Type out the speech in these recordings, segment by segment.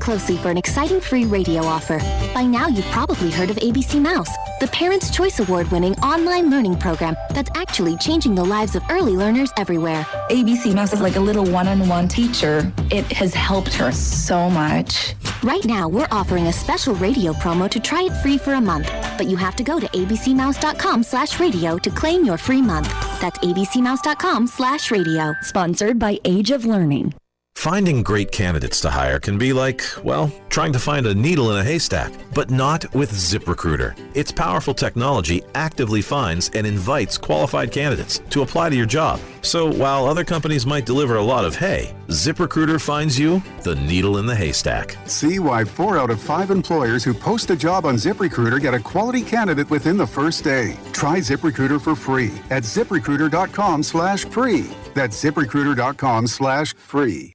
closely for an exciting free radio offer. By now, you've probably heard of ABC Mouse, the Parents' Choice Award-winning online learning program that's actually changing the lives of early learners everywhere. ABC Mouse is like a little one-on-one teacher. It has helped her so much. Right now, we're offering a special radio promo to try it free for a month, but you have to go to abcmouse.com/radio to claim your free month. That's abcmouse.com/radio. Sponsored by Age of Learning. Finding great candidates to hire can be like, well, trying to find a needle in a haystack, but not with ZipRecruiter. Its powerful technology actively finds and invites qualified candidates to apply to your job. So while other companies might deliver a lot of hay, ZipRecruiter finds you the needle in the haystack. See why 4 out of 5 employers who post a job on ZipRecruiter get a quality candidate within the first day. Try ZipRecruiter for free at ZipRecruiter.com/free. That's ZipRecruiter.com/free.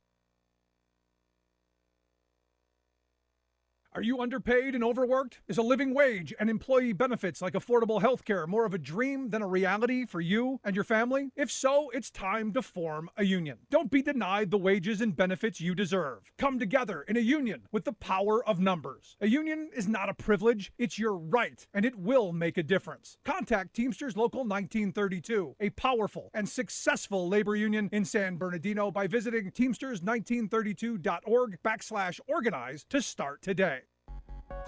Are you underpaid and overworked? Is a living wage and employee benefits like affordable health care more of a dream than a reality for you and your family? If so, it's time to form a union. Don't be denied the wages and benefits you deserve. Come together in a union with the power of numbers. A union is not a privilege, it's your right, and it will make a difference. Contact Teamsters Local 1932, a powerful and successful labor union in San Bernardino, by visiting teamsters1932.org/organize to start today.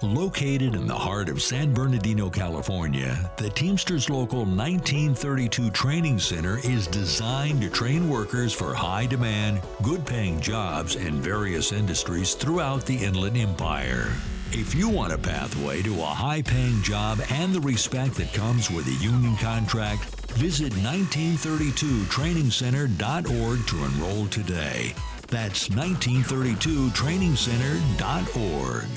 Located in the heart of San Bernardino, California, the Teamsters Local 1932 Training Center is designed to train workers for high-demand, good-paying jobs in various industries throughout the Inland Empire. If you want a pathway to a high-paying job and the respect that comes with a union contract, visit 1932trainingcenter.org to enroll today. That's 1932trainingcenter.org.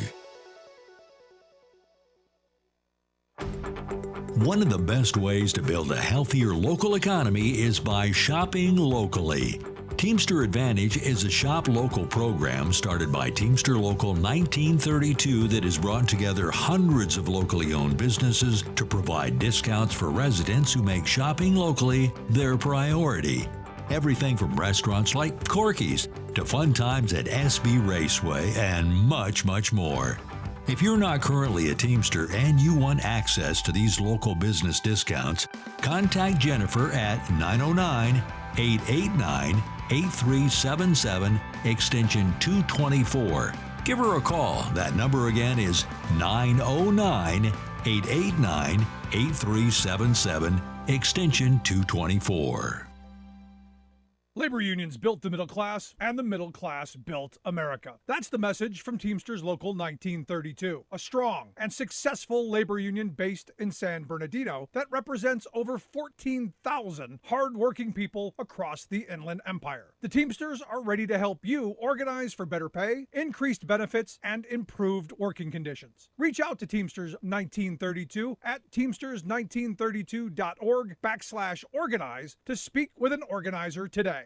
One of the best ways to build a healthier local economy is by shopping locally. Teamster Advantage is a shop local program started by Teamster Local 1932 that has brought together hundreds of locally owned businesses to provide discounts for residents who make shopping locally their priority. Everything from restaurants like Corky's to fun times at SB Raceway and much, much more. If you're not currently a Teamster and you want access to these local business discounts, contact Jennifer at 909-889-8377, extension 224. Give her a call. That number again is 909-889-8377, extension 224. Labor unions built the middle class, and the middle class built America. That's the message from Teamsters Local 1932, a strong and successful labor union based in San Bernardino that represents over 14,000 hardworking people across the Inland Empire. The Teamsters are ready to help you organize for better pay, increased benefits, and improved working conditions. Reach out to Teamsters 1932 at teamsters1932.org/organize to speak with an organizer today.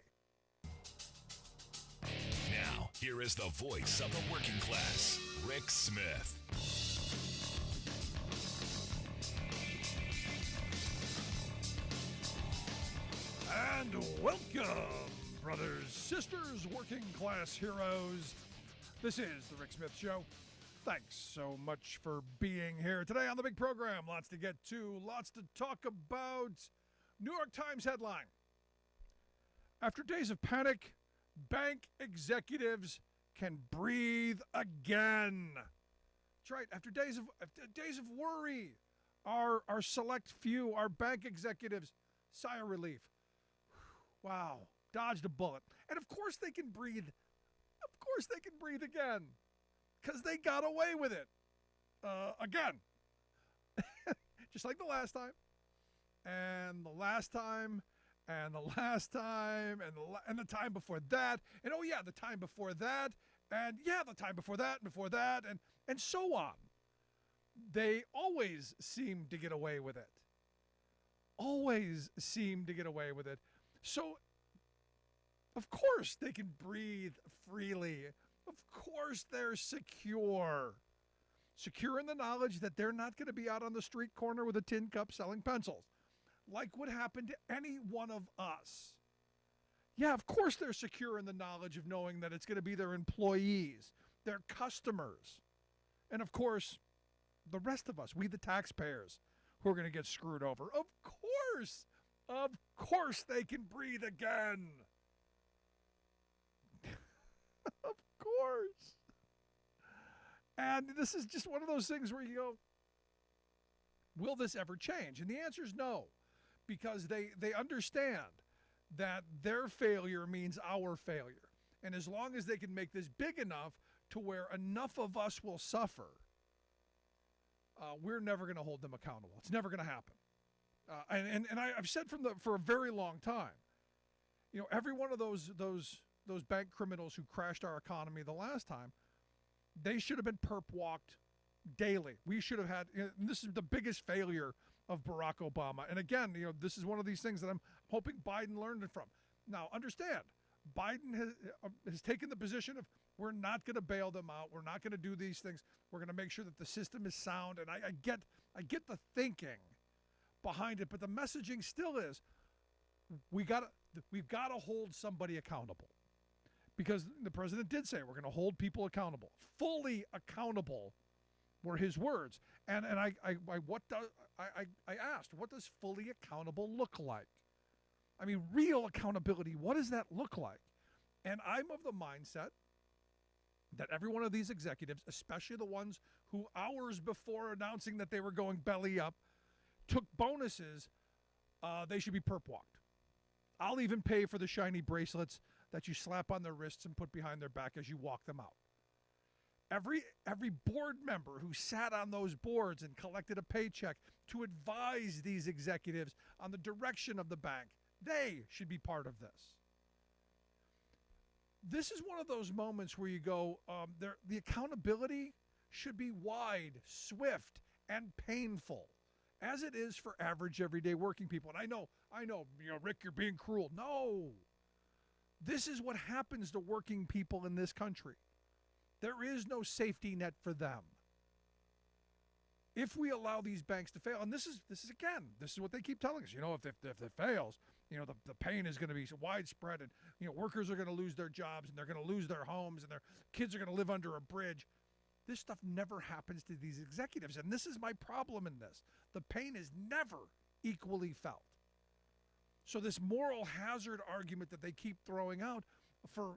Now, here is the voice of the working class, Rick Smith. And welcome, brothers, sisters, working class heroes. This is the Rick Smith Show. Thanks so much for being here today on the big program. Lots to get to, lots to talk about. New York Times headline: after days of panic, bank executives can breathe again. That's right. After days of worry, our select few, our bank executives, sigh of relief. Wow, dodged a bullet. And of course they can breathe. Of course they can breathe again, because they got away with it again. Just like the last time, and the last time, and the last time, and the time before that, and oh yeah, the time before that, and yeah, the time before that, and so on. They always seem to get away with it. Always seem to get away with it. So, of course they can breathe freely. Of course they're secure. Secure in the knowledge that they're not going to be out on the street corner with a tin cup selling pencils, like would happen to any one of us. Yeah, of course they're secure in the knowledge of knowing that it's going to be their employees, their customers. And of course, the rest of us, we the taxpayers, who are going to get screwed over. Of course they can breathe again. Of course. And this is just one of those things where you go, will this ever change? And the answer is no, because they understand that their failure means our failure. And as long as they can make this big enough to where enough of us will suffer, we're never going to hold them accountable. It's never going to happen. And I've said for a very long time, every one of those bank criminals who crashed our economy the last time, they should have been perp walked daily. We should have had. This is the biggest failure of Barack Obama. And again, this is one of these things that I'm hoping Biden learned it from. Now, understand, Biden has taken the position of we're not going to bail them out. We're not going to do these things. We're going to make sure that the system is sound. And I get the thinking behind it, but the messaging still is we've got to hold somebody accountable, because the president did say we're going to hold people accountable, fully accountable, were his words. And I asked, what does fully accountable look like? I mean, real accountability. What does that look like? And I'm of the mindset that every one of these executives, especially the ones who hours before announcing that they were going belly up, took bonuses, they should be perp walked. I'll even pay for the shiny bracelets that you slap on their wrists and put behind their back as you walk them out. Every board member who sat on those boards and collected a paycheck to advise these executives on the direction of the bank, they should be part of this. This is one of those moments where you go, the accountability should be wide, swift, and painful, as it is for average, everyday working people. And I know, Rick, you're being cruel. No. This is what happens to working people in this country. There is no safety net for them. If we allow these banks to fail, and this is what they keep telling us, if it fails, the pain is going to be widespread, and workers are going to lose their jobs, and they're going to lose their homes, and their kids are going to live under a bridge. This stuff never happens to these executives, and this is my problem in this. The pain is never equally felt. So this moral hazard argument that they keep throwing out for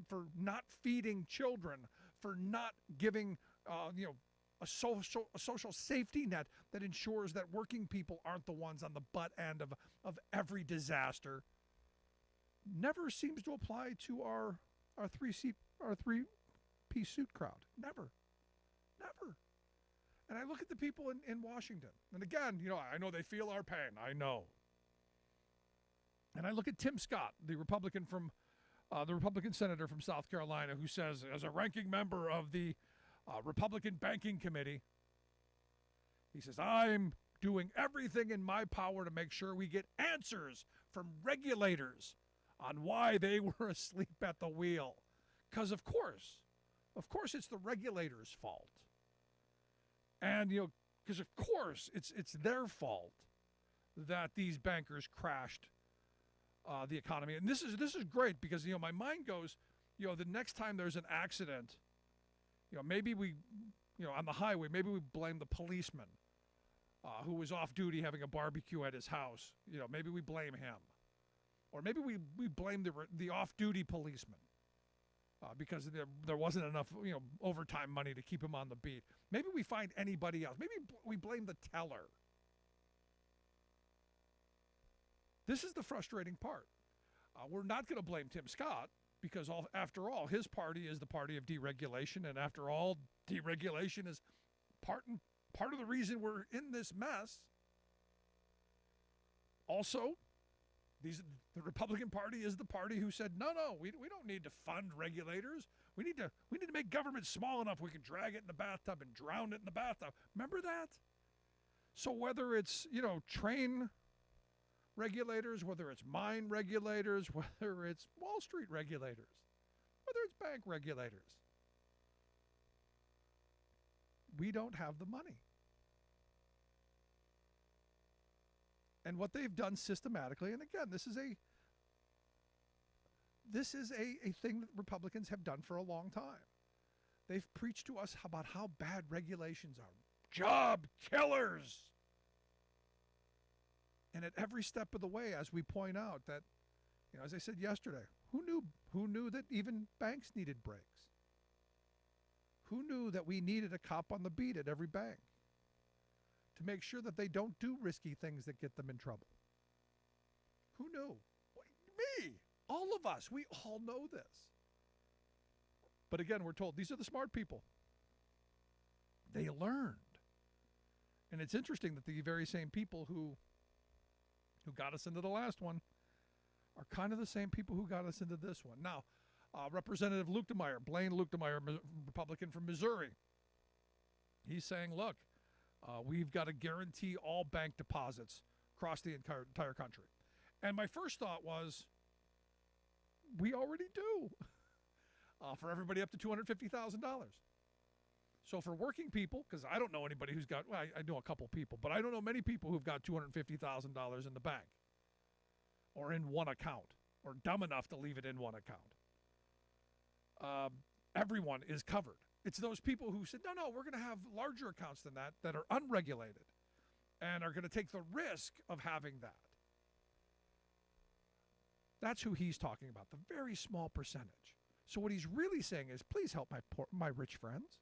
for not feeding children, for not giving a social safety net that ensures that working people aren't the ones on the butt end of every disaster, never seems to apply to our three-piece suit crowd. Never. And I look at the people in Washington, and again, I know they feel our pain. I know. And I look at Tim Scott, the Republican senator from South Carolina, who says, as a ranking member of the Republican Banking Committee, he says, I'm doing everything in my power to make sure we get answers from regulators on why they were asleep at the wheel. Because of course it's the regulators' fault. And, because of course it's their fault that these bankers crashed the economy. And this is great, because my mind goes, the next time there's an accident, maybe we, on the highway, maybe we blame the policeman who was off duty having a barbecue at his house. Maybe we blame him, or maybe we blame the off-duty policeman because there wasn't enough overtime money to keep him on the beat. Maybe we find anybody else. Maybe we blame the teller. This is the frustrating part. We're not going to blame Tim Scott, because after all, his party is the party of deregulation, and after all, deregulation is part of the reason we're in this mess. Also, the Republican Party is the party who said, no, we don't need to fund regulators. We need to make government small enough we can drag it in the bathtub and drown it in the bathtub. Remember that? So whether it's train regulators, whether it's mine regulators, whether it's Wall Street regulators, whether it's bank regulators, we don't have the money. And what they've done systematically, and again, this is a thing that Republicans have done for a long time. They've preached to us about how bad regulations are. Job killers! And at every step of the way, as we point out that, as I said yesterday, who knew that even banks needed brakes? Who knew that we needed a cop on the beat at every bank to make sure that they don't do risky things that get them in trouble? Who knew? Me! All of us. We all know this. But again, we're told these are the smart people. They learned. And it's interesting that the very same people who got us into the last one are kind of the same people who got us into this one. Now, Representative Blaine Luchtemeier, Republican from Missouri, he's saying, look, we've got to guarantee all bank deposits across the entire country. And my first thought was, we already do. For everybody up to $250,000. So for working people, because I don't know anybody who's got, well, I know a couple people, but I don't know many people who've got $250,000 in the bank or in one account or dumb enough to leave it in one account. Everyone is covered. It's those people who said, no, we're going to have larger accounts than that are unregulated and are going to take the risk of having that. That's who he's talking about, the very small percentage. So what he's really saying is, please help my rich friends.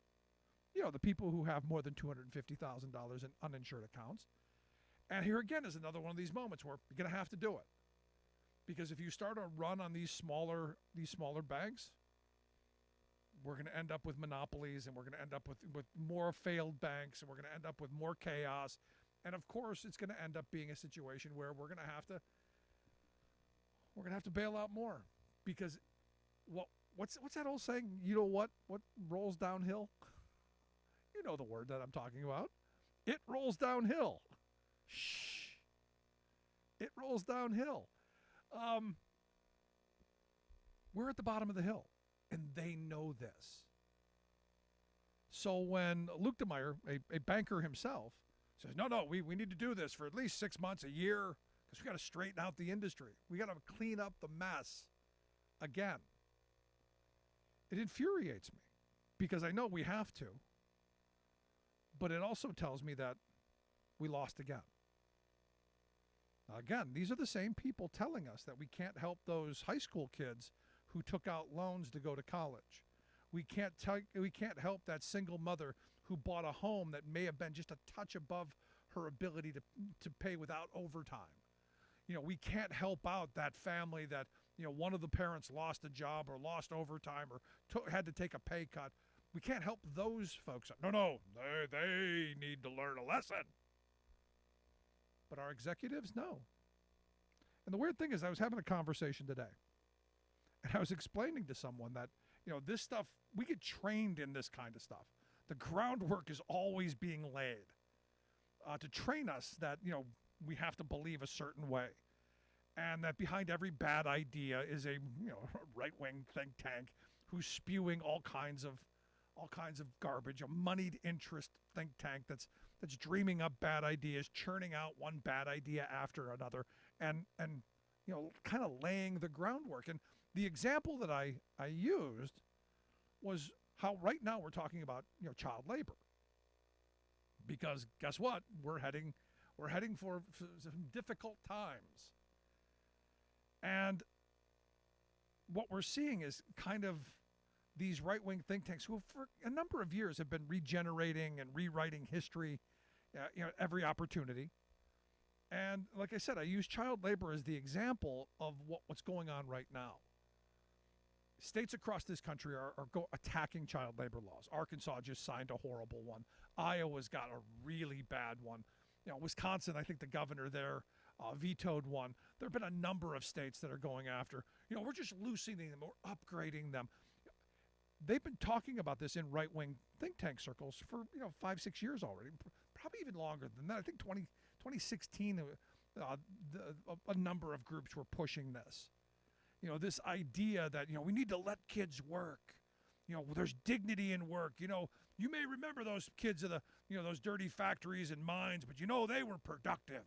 The people who have more than $250,000 in uninsured accounts. And here again is another one of these moments where you're going to have to do it. Because if you start a run on these smaller banks, we're going to end up with monopolies, and we're going to end up with more failed banks, and we're going to end up with more chaos. And of course, it's going to end up being a situation where we're going to have to bail out more. Because what's that old saying? You know what rolls downhill? You know the word that I'm talking about. It rolls downhill. Shh. It rolls downhill. We're at the bottom of the hill, and they know this. So when Luchtemeier, a banker himself, says, no, we need to do this for at least 6 months, a year, because we got to straighten out the industry. We got to clean up the mess again. It infuriates me because I know we have to. But it also tells me that we lost again. Now, again, these are the same people telling us that we can't help those high school kids who took out loans to go to college. We can't help that single mother who bought a home that may have been just a touch above her ability to pay without overtime. We can't help out that family that, one of the parents lost a job or lost overtime or had to take a pay cut. We can't help those folks. No, they need to learn a lesson. But our executives, no. And the weird thing is I was having a conversation today, and I was explaining to someone that, this stuff, we get trained in this kind of stuff. The groundwork is always being laid to train us that, we have to believe a certain way. And that behind every bad idea is a right-wing think tank who's spewing all kinds of garbage, a moneyed interest think tank that's dreaming up bad ideas, churning out one bad idea after another, and kind of laying the groundwork. And the example that I used was how right now we're talking about child labor, because guess what, we're heading for some difficult times, and what we're seeing is kind of these right-wing think tanks who for a number of years have been regenerating and rewriting history, every opportunity. And like I said, I use child labor as the example of what's going on right now. States across this country are attacking child labor laws. Arkansas just signed a horrible one. Iowa's got a really bad one. Wisconsin, I think the governor there vetoed one. There have been a number of states that are going after. We're just loosening them or upgrading them. They've been talking about this in right-wing think tank circles for 5-6 years already, probably even longer than that. I think 2016, a number of groups were pushing this. This idea that we need to let kids work. There's dignity in work. You may remember those kids of those dirty factories and mines, but they were productive.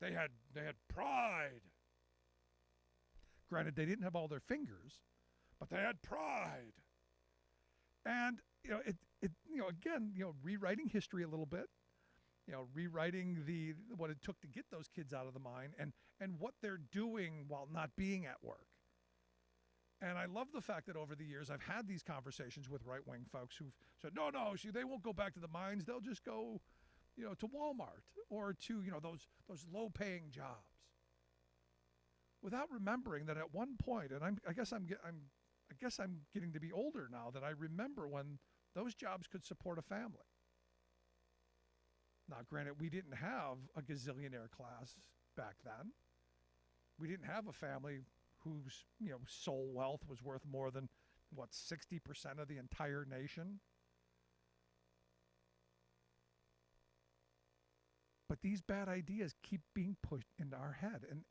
They had pride. Granted, they didn't have all their fingers, but they had pride. And again, rewriting history a little bit, rewriting what it took to get those kids out of the mine and what they're doing while not being at work. And I love the fact that over the years I've had these conversations with right-wing folks who've said, no, they won't go back to the mines. They'll just go, to Walmart or to, those low-paying jobs. Without remembering that at one point, and I guess I'm getting to be older now, that I remember when those jobs could support a family. Now, granted, we didn't have a gazillionaire class back then. We didn't have a family whose sole wealth was worth more than 60% of the entire nation. But these bad ideas keep being pushed into our head, and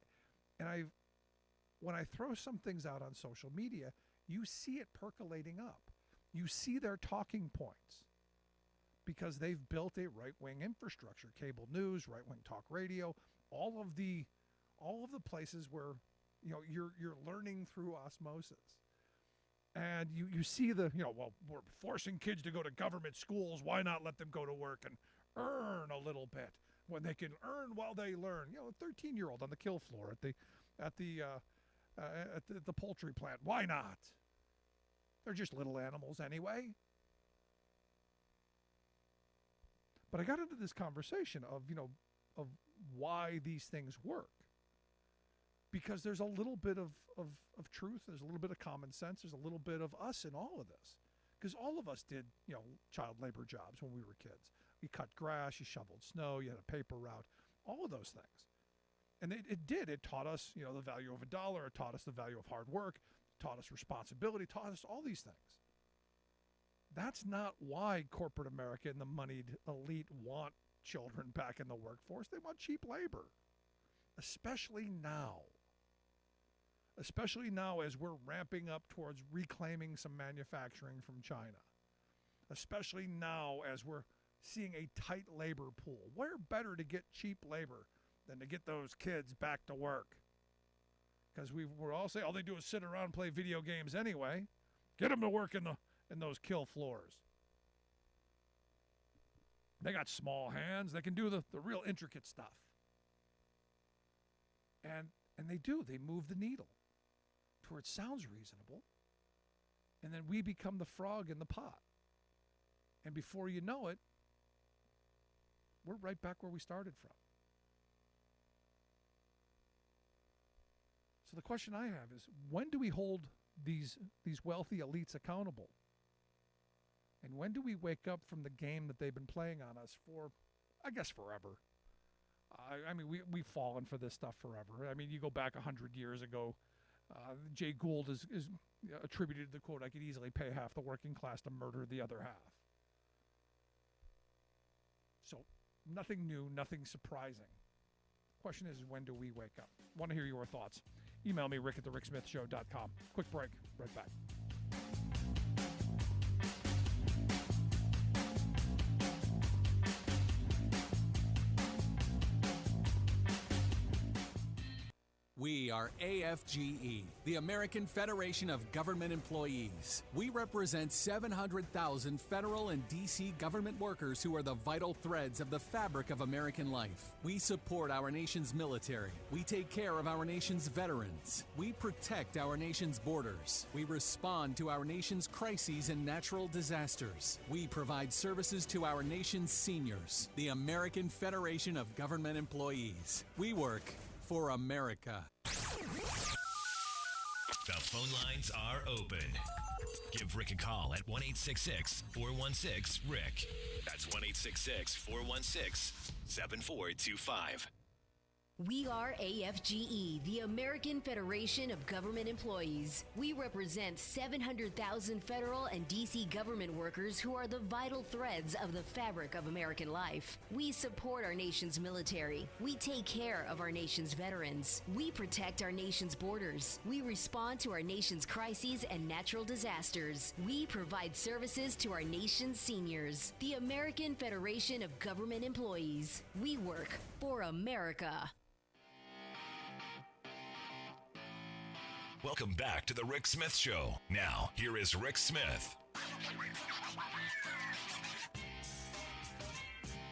when I throw some things out on social media, you see it percolating up. You see their talking points because they've built a right-wing infrastructure, cable news, right-wing talk radio, all of the places where you're learning through osmosis. And you see we're forcing kids to go to government schools. Why not let them go to work and earn a little bit when they can earn while they learn? A 13-year-old on the kill floor at the poultry plant. Why not? They're just little animals anyway. But I got into this conversation of why these things work. Because there's a little bit of truth, there's a little bit of common sense, there's a little bit of us in all of this. Because all of us did, child labor jobs when we were kids. You cut grass, you shoveled snow, you had a paper route, all of those things. And it taught us, the value of a dollar, it taught us the value of hard work, it taught us responsibility, it taught us all these things. That's not why corporate America and the moneyed elite want children back in the workforce. They want cheap labor, especially now. Especially now as we're ramping up towards reclaiming some manufacturing from China. Especially now as we're seeing a tight labor pool. Where better to get cheap labor than to get those kids back to work? Because we're all saying all they do is sit around and play video games anyway. Get them to work in those kill floors. They got small hands. They can do the real intricate stuff. And they do. They move the needle to where it sounds reasonable. And then we become the frog in the pot. And before you know it, we're right back where we started from. So the question I have is, when do we hold these wealthy elites accountable? And when do we wake up from the game that they've been playing on us for, I guess, forever? I mean, we've fallen for this stuff forever. I mean, you go back 100 years ago, Jay Gould is attributed to the quote, "I could easily pay half the working class to murder the other half." So nothing new, nothing surprising. The question is, when do we wake up? Want to hear your thoughts. Email me, rick@thericksmithshow.com. Quick break. Right back. We are AFGE, the American Federation of Government Employees. We represent 700,000 federal and D.C. government workers who are the vital threads of the fabric of American life. We support our nation's military. We take care of our nation's veterans. We protect our nation's borders. We respond to our nation's crises and natural disasters. We provide services to our nation's seniors. The American Federation of Government Employees. We work for America. The phone lines are open. Give Rick a call at 1-866-416-RICK. That's 1-866-416-7425. We are AFGE, the American Federation of Government Employees. We represent 700,000 federal and D.C. government workers who are the vital threads of the fabric of American life. We support our nation's military. We take care of our nation's veterans. We protect our nation's borders. We respond to our nation's crises and natural disasters. We provide services to our nation's seniors. The American Federation of Government Employees. We work for America. Welcome back to the Rick Smith Show. Now, here is Rick Smith.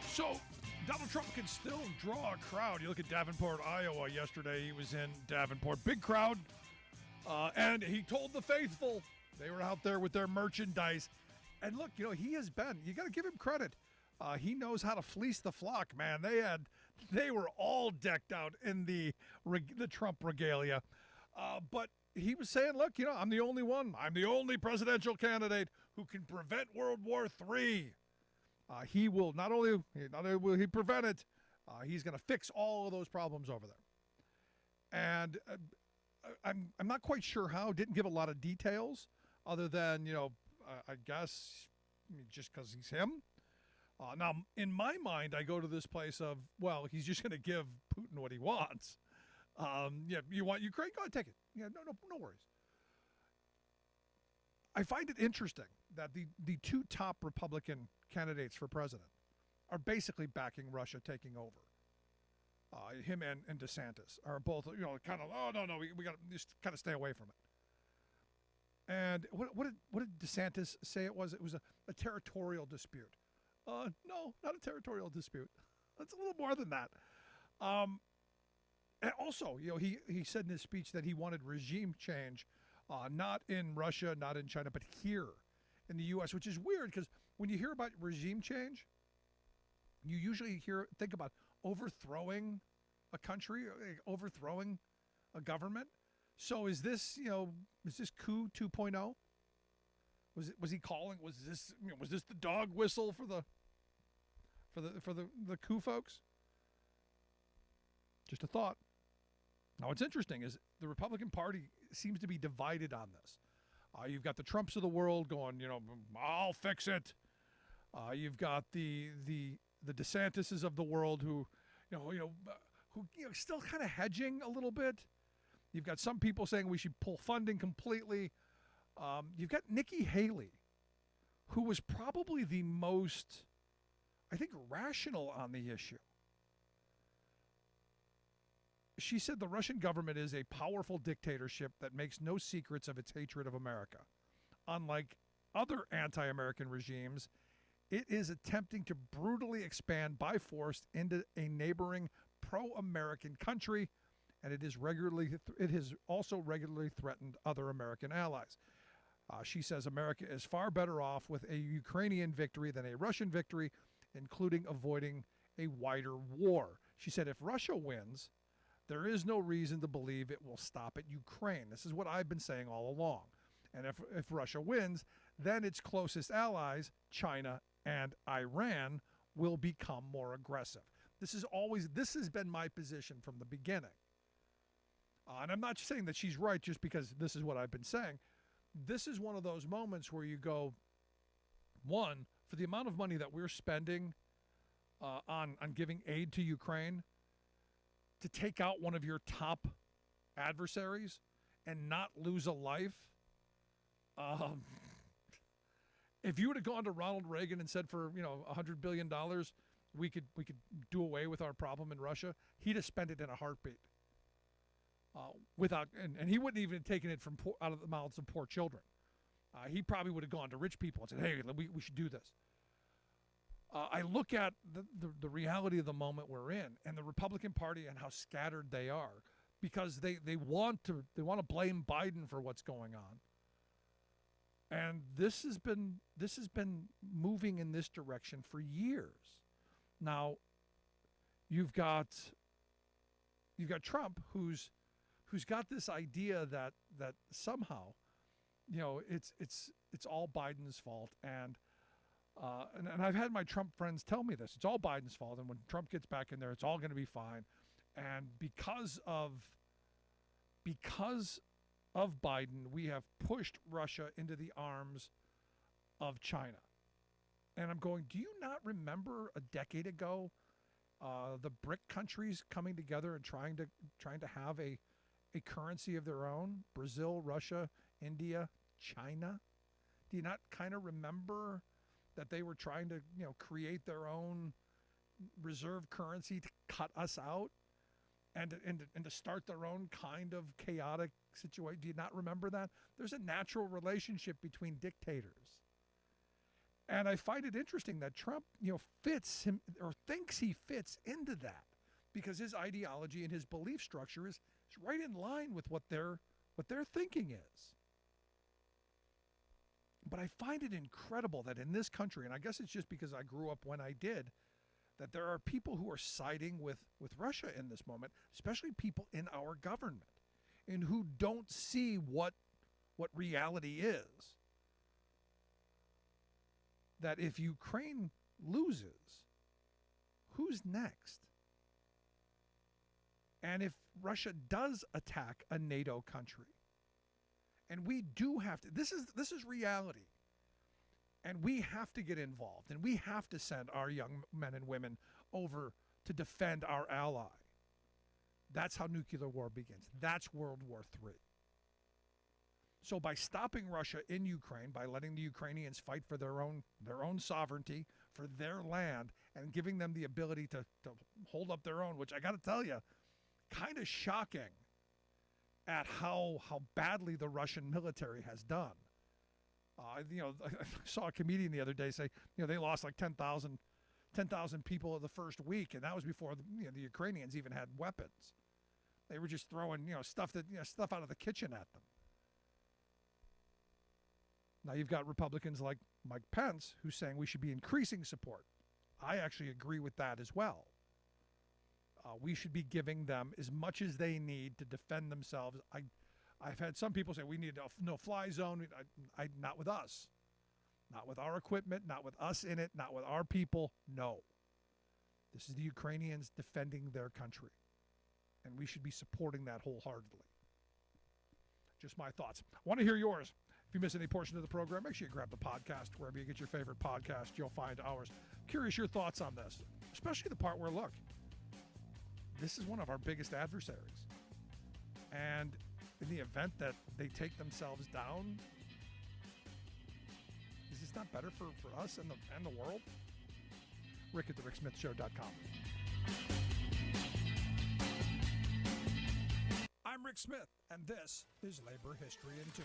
So, Donald Trump can still draw a crowd. You look at Davenport, Iowa yesterday. He was in Davenport. Big crowd. And he told the faithful. They were out there with their merchandise. And look, he has been. You got to give him credit. He knows how to fleece the flock, man. They were all decked out in the Trump regalia. But he was saying, look, I'm the only one. I'm the only presidential candidate who can prevent World War III. He will not only will he prevent it, he's going to fix all of those problems over there. And I'm not quite sure how. Didn't give a lot of details other than, I guess just because he's him. Now, in my mind, I go to this place of, well, he's just going to give Putin what he wants. You want Ukraine? Go ahead, take it. Yeah, no worries. I find it interesting that the two top Republican candidates for president are basically backing Russia taking over. Him and DeSantis are both, kind of, oh, no, we got to just kind of stay away from it. And what did DeSantis say it was? It was a territorial dispute. No, not a territorial dispute. It's a little more than that. And also, he said in his speech that he wanted regime change, not in Russia, not in China, but here in the U.S., which is weird because when you hear about regime change, you usually think about overthrowing a country, overthrowing a government. So is this coup 2.0? Was this the dog whistle for the coup folks? Just a thought. Now, what's interesting is the Republican Party seems to be divided on this. You've got the Trumps of the world going, I'll fix it. You've got the DeSantises of the world who still kind of hedging a little bit. You've got some people saying we should pull funding completely. You've got Nikki Haley, who was probably the most, I think, rational on the issue. She said the Russian government is a powerful dictatorship that makes no secrets of its hatred of America. Unlike other anti-American regimes, it is attempting to brutally expand by force into a neighboring pro-American country, and it has also regularly threatened other American allies. She says America is far better off with a Ukrainian victory than a Russian victory, including avoiding a wider war. She said if Russia wins, there is no reason to believe it will stop at Ukraine. This is what I've been saying all along. And if Russia wins, then its closest allies, China and Iran, will become more aggressive. This has been my position from the beginning. And I'm not saying that she's right just because this is what I've been saying. This is one of those moments where you go, one, for the amount of money that we're spending on giving aid to Ukraine, to take out one of your top adversaries and not lose a life. If you would have gone to Ronald Reagan and said for $100 billion we could do away with our problem in Russia, he'd have spent it in a heartbeat. And he wouldn't even have taken it from out of the mouths of poor children. He probably would have gone to rich people and said, hey, we should do this. I look at the reality of the moment we're in and the Republican Party and how scattered they are because they want to blame Biden for what's going on. And this has been moving in this direction for years. Now, you've got Trump who's got this idea that somehow, it's all Biden's fault and I've had my Trump friends tell me this. It's all Biden's fault, and when Trump gets back in there, it's all going to be fine. And because of Biden, we have pushed Russia into the arms of China. And I'm going, do you not remember a decade ago the BRIC countries coming together and trying to have a currency of their own? Brazil, Russia, India, China. Do you not kind of remember that they were trying to, create their own reserve currency to cut us out and to start their own kind of chaotic situation? Do you not remember that? There's a natural relationship between dictators. And I find it interesting that Trump, fits him or thinks he fits into that because his ideology and his belief structure is right in line with what their thinking is. But I find it incredible that in this country, and I guess it's just because I grew up when I did, that there are people who are siding with Russia in this moment, especially people in our government, and who don't see what reality is. That if Ukraine loses, who's next? And if Russia does attack a NATO country, and we do have to, this is reality. And we have to get involved, and we have to send our young men and women over to defend our ally. That's how nuclear war begins. That's World War III. So by stopping Russia in Ukraine, by letting the Ukrainians fight for their own sovereignty, for their land, and giving them the ability to hold up their own, which I got to tell you, kind of shocking at how badly the Russian military has done. I saw a comedian the other day say, they lost like 10,000 people in the first week, and that was before the Ukrainians even had weapons. They were just throwing stuff out of the kitchen at them. Now you've got Republicans like Mike Pence who's saying we should be increasing support. I actually agree with that as well. We should be giving them as much as they need to defend themselves. I've had some people say we need a no-fly zone. Not with us. Not with our equipment, not with us in it, not with our people. No. This is the Ukrainians defending their country. And we should be supporting that wholeheartedly. Just my thoughts. I want to hear yours. If you miss any portion of the program, make sure you grab the podcast. Wherever you get your favorite podcast, you'll find ours. Curious your thoughts on this, especially the part where, look, this is one of our biggest adversaries. And in the event that they take themselves down, is this not better for us and the world? Rick at thericksmithshow.com. I'm Rick Smith, and this is Labor History in 2.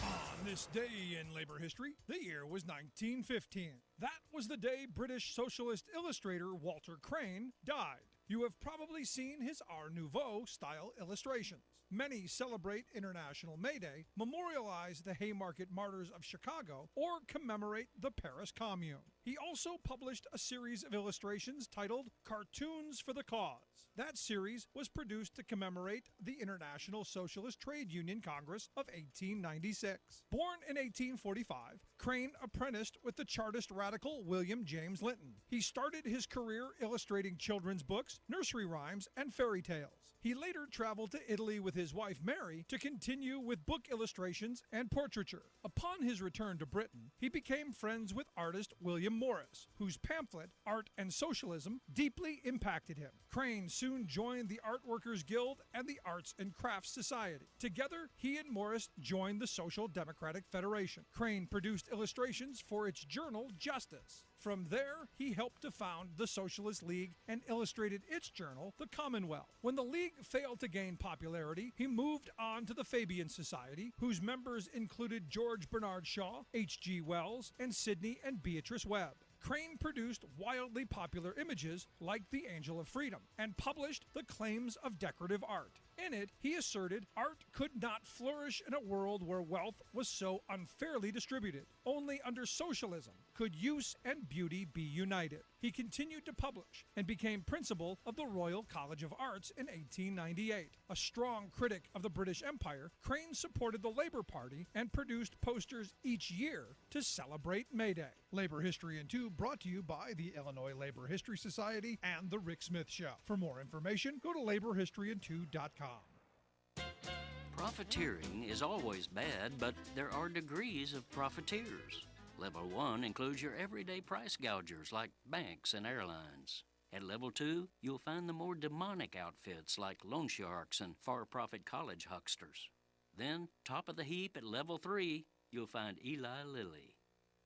On this day in labor history, the year was 1915. That was the day British socialist illustrator Walter Crane died. You have probably seen his Art Nouveau style illustrations. Many celebrate International May Day, memorialize the Haymarket Martyrs of Chicago, or commemorate the Paris Commune. He also published a series of illustrations titled Cartoons for the Cause. That series was produced to commemorate the International Socialist Trade Union Congress of 1896. Born in 1845, Crane apprenticed with the Chartist radical William James Linton. He started his career illustrating children's books, nursery rhymes, and fairy tales. He later traveled to Italy with his wife Mary to continue with book illustrations and portraiture. Upon his return to Britain, he became friends with artist William Morris, whose pamphlet, Art and Socialism, deeply impacted him. Crane soon joined the Art Workers Guild and the Arts and Crafts Society. Together, he and Morris joined the Social Democratic Federation. Crane produced illustrations for its journal, Justice. From there, he helped to found the Socialist League and illustrated its journal, The Commonwealth. When the League failed to gain popularity, he moved on to the Fabian Society, whose members included George Bernard Shaw, H.G. Wells, and Sidney and Beatrice Webb. Crane produced wildly popular images like the Angel of Freedom and published The Claims of Decorative Art. In it, he asserted art could not flourish in a world where wealth was so unfairly distributed. Only under socialism could use and beauty be united. He continued to publish and became principal of the Royal College of Arts in 1898. A strong critic of the British Empire, Crane supported the Labour Party and produced posters each year to celebrate May Day. Labor History in 2 brought to you by the Illinois Labor History Society and The Rick Smith Show. For more information, go to laborhistoryin2.com. Profiteering is always bad, but there are degrees of profiteers. Level 1 includes your everyday price gougers like banks and airlines. At Level 2, you'll find the more demonic outfits like loan sharks and for-profit college hucksters. Then, top of the heap at Level 3, you'll find Eli Lilly.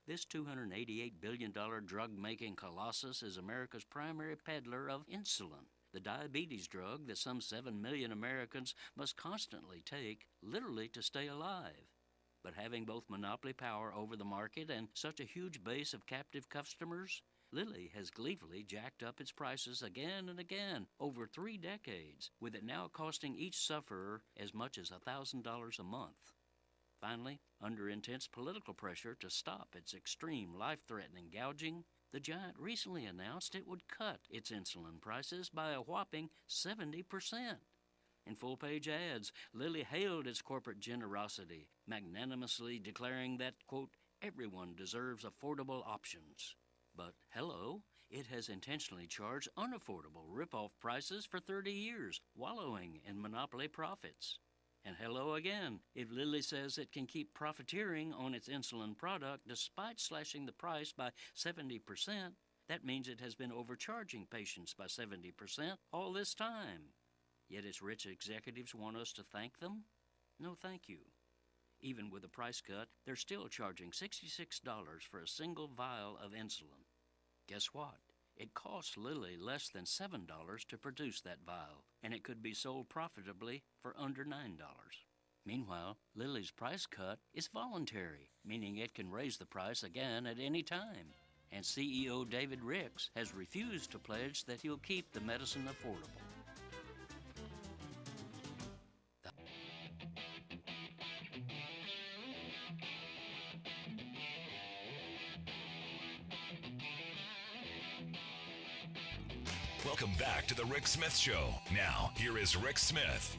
This $288 billion drug-making colossus is America's primary peddler of insulin, the diabetes drug that some 7 million Americans must constantly take, literally to stay alive. But having both monopoly power over the market and such a huge base of captive customers, Lilly has gleefully jacked up its prices again and again over 3 decades, with it now costing each sufferer as much as $1,000 a month. Finally, under intense political pressure to stop its extreme life-threatening gouging, the giant recently announced it would cut its insulin prices by a whopping 70%. In full-page ads, Lilly hailed its corporate generosity, magnanimously declaring that, quote, everyone deserves affordable options. But hello, it has intentionally charged unaffordable rip-off prices for 30 years, wallowing in monopoly profits. And hello again, if Lilly says it can keep profiteering on its insulin product despite slashing the price by 70%, that means it has been overcharging patients by 70% all this time. Yet its rich executives want us to thank them? No, thank you. Even with a price cut, they're still charging $66 for a single vial of insulin. Guess what? It costs Lilly less than $7 to produce that vial, and it could be sold profitably for under $9. Meanwhile, Lilly's price cut is voluntary, meaning it can raise the price again at any time. And CEO David Ricks has refused to pledge that he'll keep the medicine affordable. Welcome back to the Rick Smith Show. Now, here is Rick Smith.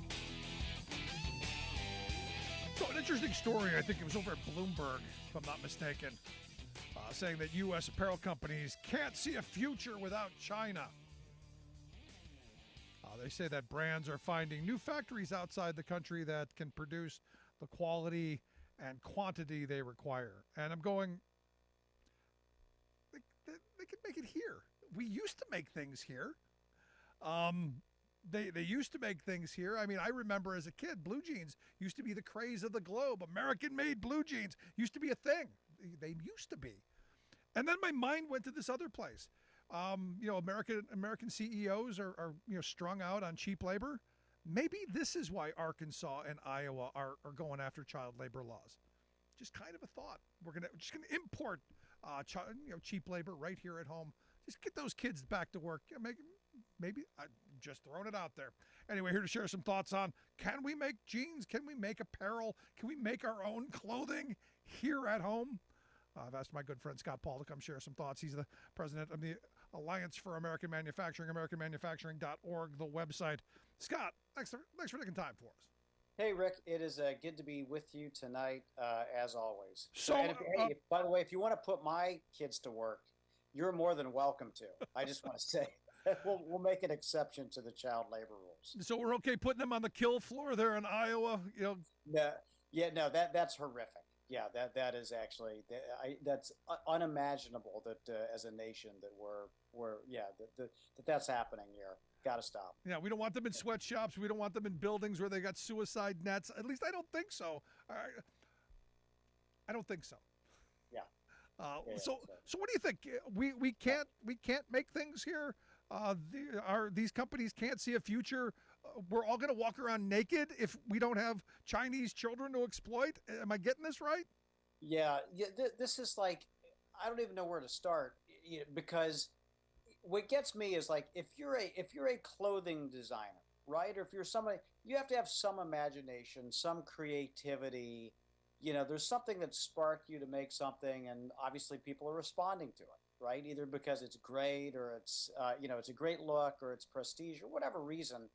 So an interesting story, I think it was over at Bloomberg, if I'm not mistaken, saying that U.S. apparel companies can't see a future without China. They say that brands are finding new factories outside the country that can produce the quality and quantity they require. And I'm going, they can make it here. We used to make things here. They used to make things here. I mean, I remember as a kid, blue jeans used to be the craze of the globe. American-made blue jeans used to be a thing. They used to be. And then my mind went to this other place. American CEOs are strung out on cheap labor. Maybe this is why Arkansas and Iowa are going after child labor laws. Just kind of a thought. We're just gonna import cheap labor right here at home. Just get those kids back to work. Maybe I'm just throwing it out there. Anyway, here to share some thoughts on, can we make jeans? Can we make apparel? Can we make our own clothing here at home? I've asked my good friend Scott Paul to come share some thoughts. He's the president of the Alliance for American Manufacturing, AmericanManufacturing.org, the website. Scott, thanks for taking time for us. Hey, Rick, it is good to be with you tonight, as always. So, by the way, if you want to put my kids to work, you're more than welcome to. I just want to say we'll make an exception to the child labor rules. So we're okay putting them on the kill floor there in Iowa? That's horrific. Yeah, that is actually that's unimaginable that as a nation that that's happening here. Got to stop. Yeah, we don't want them in sweatshops. We don't want them in buildings where they got suicide nets. At least I don't think so. I don't think so. Yeah. So what do you think? We can't make things here. These companies can't see a future. We're all going to walk around naked if we don't have Chinese children to exploit. Am I getting this right? Yeah. This is like, I don't even know where to start, because what gets me is like, if you're a clothing designer, right, or if you're somebody, you have to have some imagination, some creativity. There's something that sparked you to make something, and obviously people are responding to it, right? Either because it's great, or it's it's a great look, or it's prestige, or whatever reason.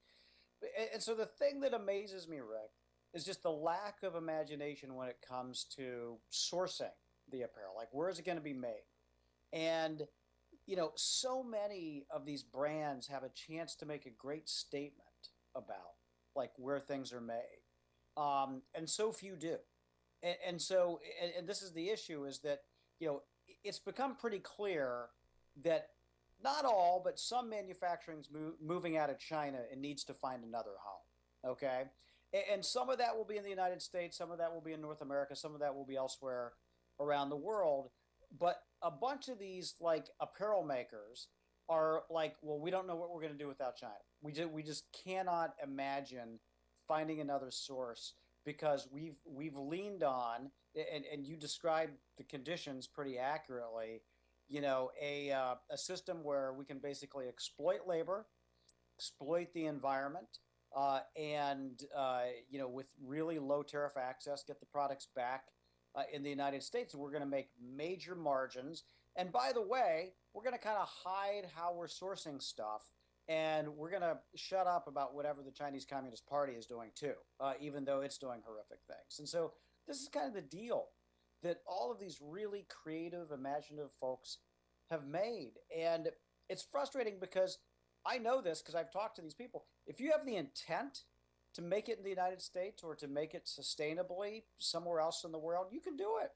And so the thing that amazes me, Rick, is just the lack of imagination when it comes to sourcing the apparel. Like, where is it going to be made? And so many of these brands have a chance to make a great statement about like where things are made, and so few do. And so this is the issue, is that it's become pretty clear that not all, but some manufacturing's moving out of China and needs to find another home. Okay, and some of that will be in the United States, some of that will be in North America, some of that will be elsewhere around the world. But a bunch of these like apparel makers are like, well, we don't know what we're going to do without China. We just cannot imagine finding another source because we've leaned on, and you described the conditions pretty accurately. A system where we can basically exploit labor, exploit the environment, and with really low tariff access, get the products back in the United States, and we're going to make major margins. And by the way, we're going to kind of hide how we're sourcing stuff, and we're going to shut up about whatever the Chinese Communist Party is doing too, even though it's doing horrific things. And so this is kind of the deal that all of these really creative, imaginative folks have made. And it's frustrating because I know this because I've talked to these people. If you have the intent to make it in the United States or to make it sustainably somewhere else in the world, you can do it.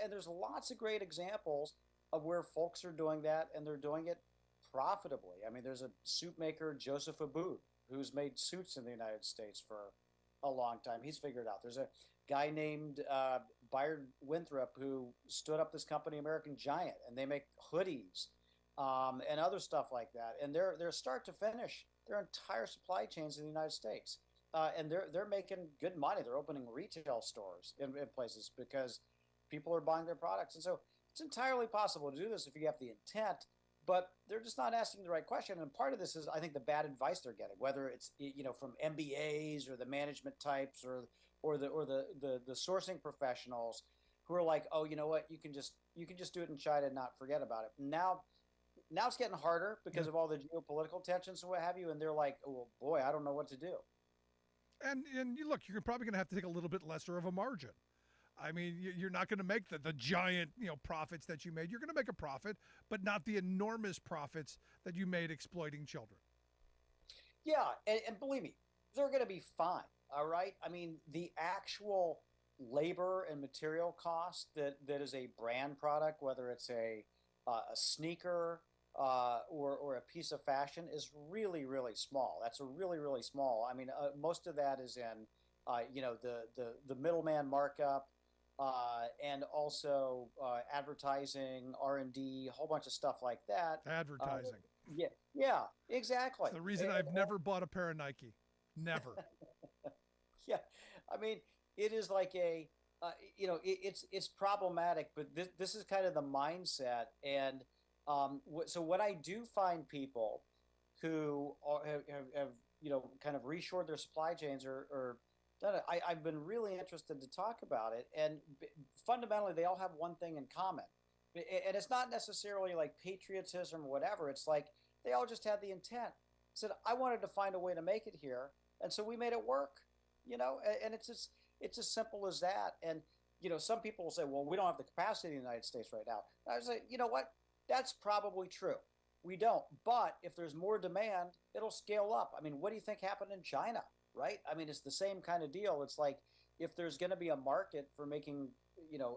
And there's lots of great examples of where folks are doing that, and they're doing it profitably. I mean, there's a suit maker, Joseph Abboud, who's made suits in the United States for a long time. He's figured it out. There's a guy named Byron Winthrop who stood up this company, American Giant, and they make hoodies and other stuff like that. And they're start to finish, their entire supply chains in the United States. And they're making good money. They're opening retail stores in places because people are buying their products. And so it's entirely possible to do this if you have the intent, but they're just not asking the right question. And part of this is, I think, the bad advice they're getting, whether it's from MBAs or the management types or the sourcing professionals who are like, oh, you know what, you can just do it in China and not forget about it. Now it's getting harder because of all the geopolitical tensions and what have you, and they're like, oh well, boy, I don't know what to do. And you look, you're probably going to have to take a little bit lesser of a margin. I mean, you're not going to make the giant profits that you made. You're going to make a profit, but not the enormous profits that you made exploiting children. Yeah, and believe me, they're going to be fine. All right. I mean, the actual labor and material cost that is a brand product, whether it's a sneaker or a piece of fashion, is really, really small. That's a really, really small. I mean, most of that is in the middleman markup. And also advertising, R&D, a whole bunch of stuff like that. Advertising. Yeah, exactly. It's the reason I've never bought a pair of Nike. Never. Yeah, I mean, it is like it's problematic, but this is kind of the mindset. And so when I do find people who have kind of reshored their supply chains or I've been really interested to talk about it. And fundamentally, they all have one thing in common. And it's not necessarily like patriotism or whatever. It's like they all just had the intent. Said, I wanted to find a way to make it here. And so we made it work, and it's as simple as that. And, some people will say, well, we don't have the capacity in the United States right now. And I was like, you know what? That's probably true. We don't. But if there's more demand, it'll scale up. I mean, what do you think happened in China? Right? I mean, it's the same kind of deal. It's like if there's going to be a market for making,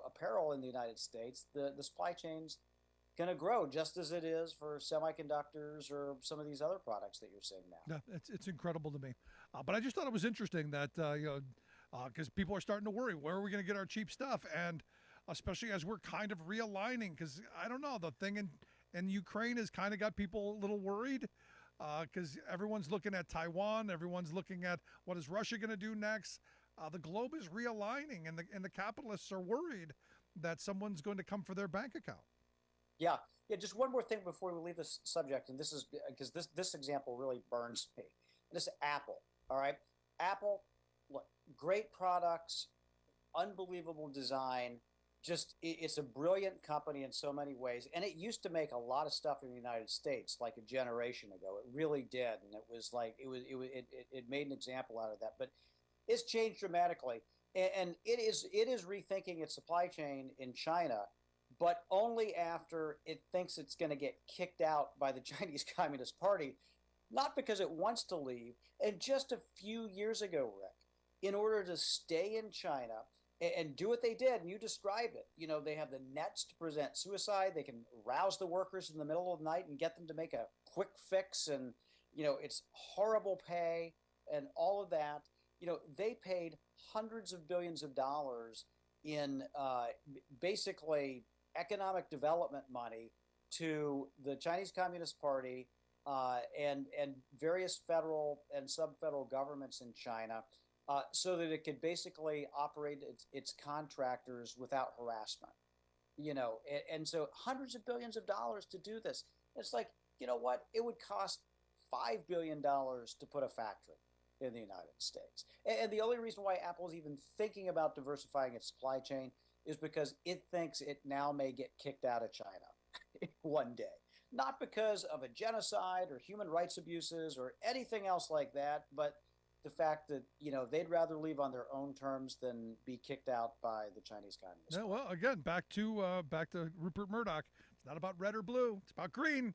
apparel in the United States, the supply chain's going to grow just as it is for semiconductors or some of these other products that you're seeing now. Yeah, it's incredible to me. But I just thought it was interesting that, because people are starting to worry, where are we going to get our cheap stuff? And especially as we're kind of realigning, because I don't know, the thing in Ukraine has kind of got people a little worried. Because everyone's looking at Taiwan, everyone's looking at what is Russia going to do next. The globe is realigning, and the capitalists are worried that someone's going to come for their bank account. Yeah. Just one more thing before we leave this subject, and this is because this example really burns me. This is Apple. All right, Apple, look, great products, unbelievable design. Just it's a brilliant company in so many ways, and it used to make a lot of stuff in the United States like a generation ago. It really did, and it was like it made an example out of that. But it's changed dramatically, and it is rethinking its supply chain in China, but only after it thinks it's going to get kicked out by the Chinese Communist Party, not because it wants to leave. And just a few years ago, Rick, in order to stay in China and do what they did, and you described it. They have the nets to prevent suicide. They can rouse the workers in the middle of the night and get them to make a quick fix. And, it's horrible pay and all of that. They paid hundreds of billions of dollars in basically economic development money to the Chinese Communist Party and various federal and sub-federal governments in China. so that it could basically operate its contractors without harassment. And so hundreds of billions of dollars to do this. It's like, you know what? It would cost $5 billion to put a factory in the United States. And the only reason why Apple is even thinking about diversifying its supply chain is because it thinks it now may get kicked out of China one day. Not because of a genocide or human rights abuses or anything else like that, but the fact that, they'd rather leave on their own terms than be kicked out by the Chinese Communist Party. Yeah, well, again, back to Rupert Murdoch. It's not about red or blue. It's about green.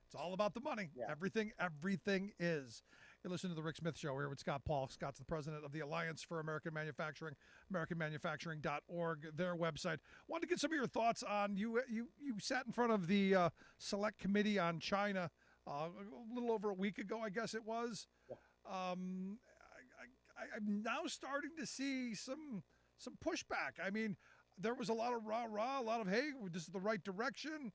It's all about the money. Yeah. Everything is. You listen to the Rick Smith Show here with Scott Paul. Scott's the president of the Alliance for American Manufacturing, AmericanManufacturing.org, their website. Wanted to get some of your thoughts on you sat in front of the Select Committee on China a little over a week ago, I guess it was. Yeah. I'm now starting to see some pushback. I mean, there was a lot of rah-rah, a lot of, hey, this is the right direction.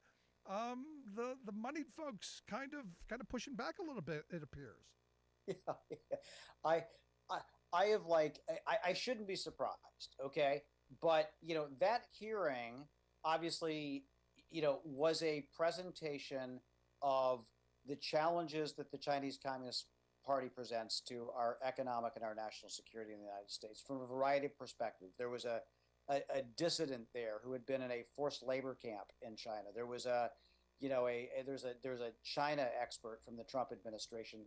The moneyed folks kind of pushing back a little bit, it appears. Yeah. I shouldn't be surprised, okay? But, that hearing obviously, was a presentation of the challenges that the Chinese Communist Party presents to our economic and our national security in the United States from a variety of perspectives. There was a dissident there who had been in a forced labor camp in China. There was there's a China expert from the Trump administration,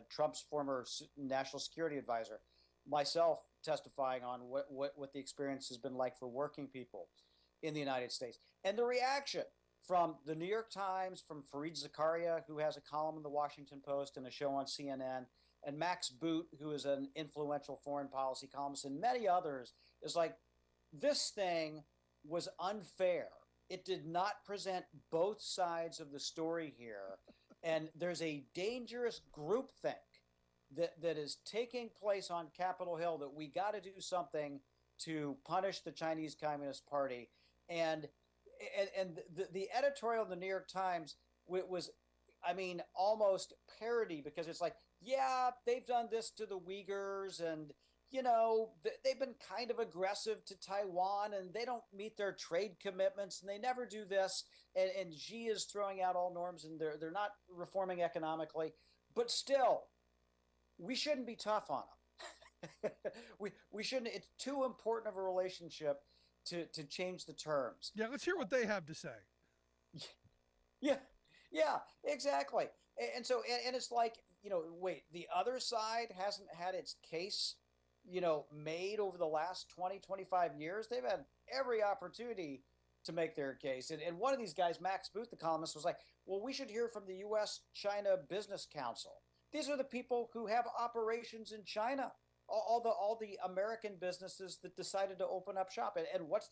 Trump's former national security advisor, myself testifying on what the experience has been like for working people in the United States. And the reaction from the New York Times, from Fareed Zakaria, who has a column in the Washington Post and a show on CNN, and Max Boot, who is an influential foreign policy columnist, and many others, is like, this thing was unfair. It did not present both sides of the story here. And there's a dangerous groupthink that is taking place on Capitol Hill that we got to do something to punish the Chinese Communist Party. And the editorial in the New York Times was, almost parody, because it's like, yeah, they've done this to the Uyghurs, and, they've been kind of aggressive to Taiwan, and they don't meet their trade commitments, and they never do this. And Xi is throwing out all norms, and they're not reforming economically. But still, we shouldn't be tough on them. we shouldn't. It's too important of a relationship to change the terms. Yeah, let's hear what they have to say. Yeah, exactly. And so, and it's like, wait, the other side hasn't had its case, made over the last 20, 25 years. They've had every opportunity to make their case. And one of these guys, Max Booth, the columnist, was like, well, we should hear from the U.S.-China Business Council. These are the people who have operations in China. All the American businesses that decided to open up shop. And what's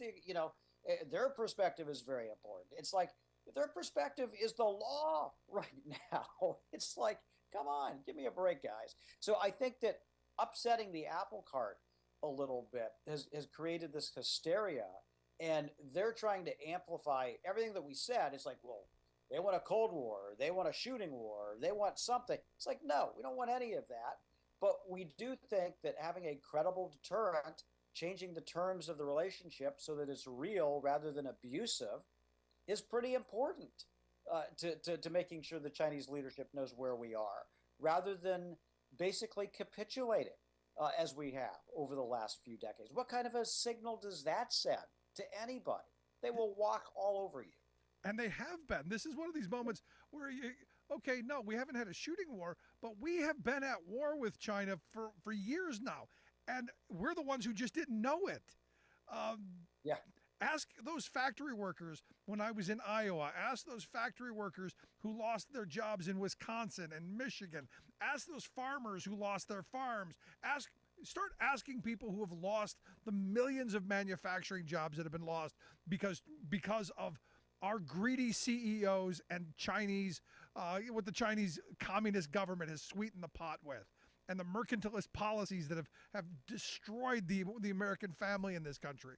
their perspective is very important. It's like, their perspective is the law right now. It's like, come on, give me a break, guys. So I think that upsetting the apple cart a little bit has created this hysteria, and they're trying to amplify everything that we said. It's like, well, they want a Cold War, they want a shooting war, they want something. It's like, no, we don't want any of that. But we do think that having a credible deterrent, changing the terms of the relationship so that it's real rather than abusive, is pretty important to making sure the Chinese leadership knows where we are, rather than basically capitulating as we have over the last few decades. What kind of a signal does that send to anybody? They will walk all over you. And they have been. This is one of these moments where no, we haven't had a shooting war, but we have been at war with China for years now. And we're the ones who just didn't know it. Yeah. Ask those factory workers when I was in Iowa. Ask those factory workers who lost their jobs in Wisconsin and Michigan. Ask those farmers who lost their farms. Start asking people who have lost the millions of manufacturing jobs that have been lost because of our greedy CEOs and Chinese, what the Chinese Communist government has sweetened the pot with, and the mercantilist policies that have destroyed the American family in this country.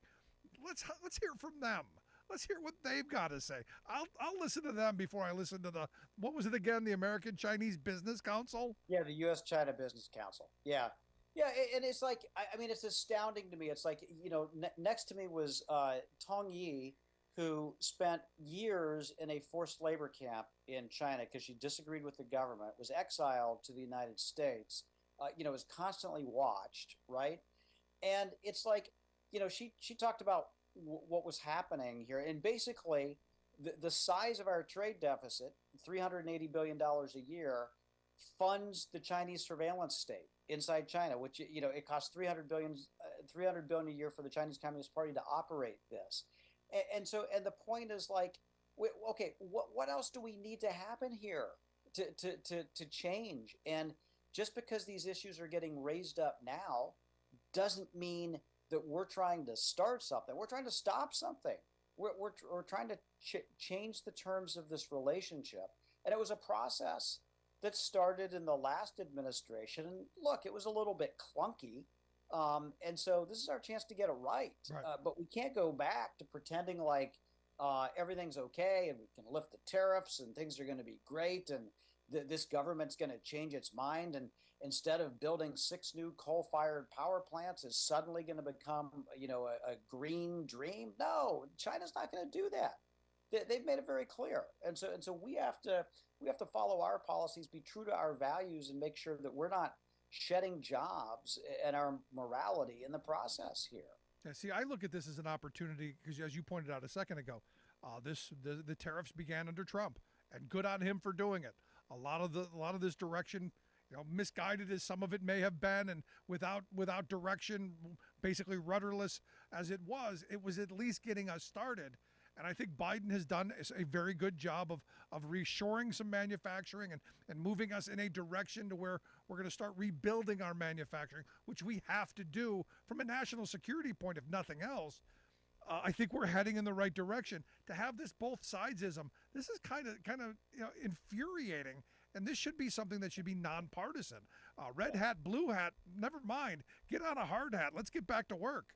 Let's hear from them. Let's hear what they've got to say. I'll listen to them before I listen to what was it again? The American Chinese Business Council? Yeah, the U.S.-China Business Council. Yeah. Yeah, and it's like I mean, it's astounding to me. It's like next to me was Tong Yi, who spent years in a forced labor camp in China because she disagreed with the government, was exiled to the United States, was constantly watched, right? And it's like, she talked about what was happening here, and basically, the size of our trade deficit, $380 billion a year, funds the Chinese surveillance state inside China, which it costs 300 billion a year for the Chinese Communist Party to operate this, and the point is like, okay, what else do we need to happen here to change? And just because these issues are getting raised up now doesn't mean that we're trying to start something. We're trying to stop something. We're trying to change the terms of this relationship. And it was a process that started in the last administration. And look, it was a little bit clunky. And so this is our chance to get it right. But we can't go back to pretending like everything's okay and we can lift the tariffs and things are going to be great and this government's going to change its mind, and instead of building 6 new coal-fired power plants is suddenly going to become a green dream. No, China's not going to do that. They've made it very clear, and so we have to follow our policies, be true to our values, and make sure that we're not shedding jobs and our morality in the process here. Yeah, see, I look at this as an opportunity because, as you pointed out a second ago, the tariffs began under Trump, and good on him for doing it. A lot of this direction, misguided as some of it may have been, and without direction, basically rudderless as it was at least getting us started. And I think Biden has done a very good job of reshoring some manufacturing and moving us in a direction to where we're going to start rebuilding our manufacturing, which we have to do from a national security point, if nothing else. I think we're heading in the right direction. To have this both sidesism, this is kind of infuriating, and this should be something that should be nonpartisan. Red hat, blue hat, never mind. Get on a hard hat. Let's get back to work.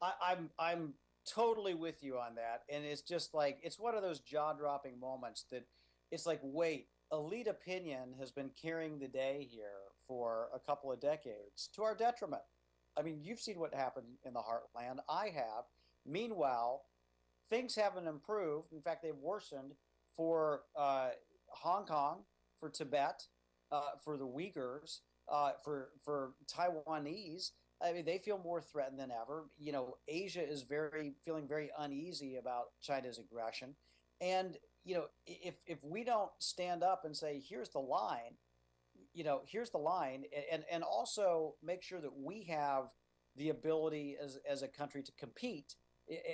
I'm totally with you on that, and it's just like it's one of those jaw-dropping moments that it's like, wait, elite opinion has been carrying the day here for a couple of decades to our detriment. I mean, you've seen what happened in the heartland. I have. Meanwhile, things haven't improved. In fact, they've worsened for Hong Kong, for Tibet, for the Uyghurs, for Taiwanese. I mean, they feel more threatened than ever. Asia is feeling very uneasy about China's aggression. And, if we don't stand up and say, here's the line, and also make sure that we have the ability as a country to compete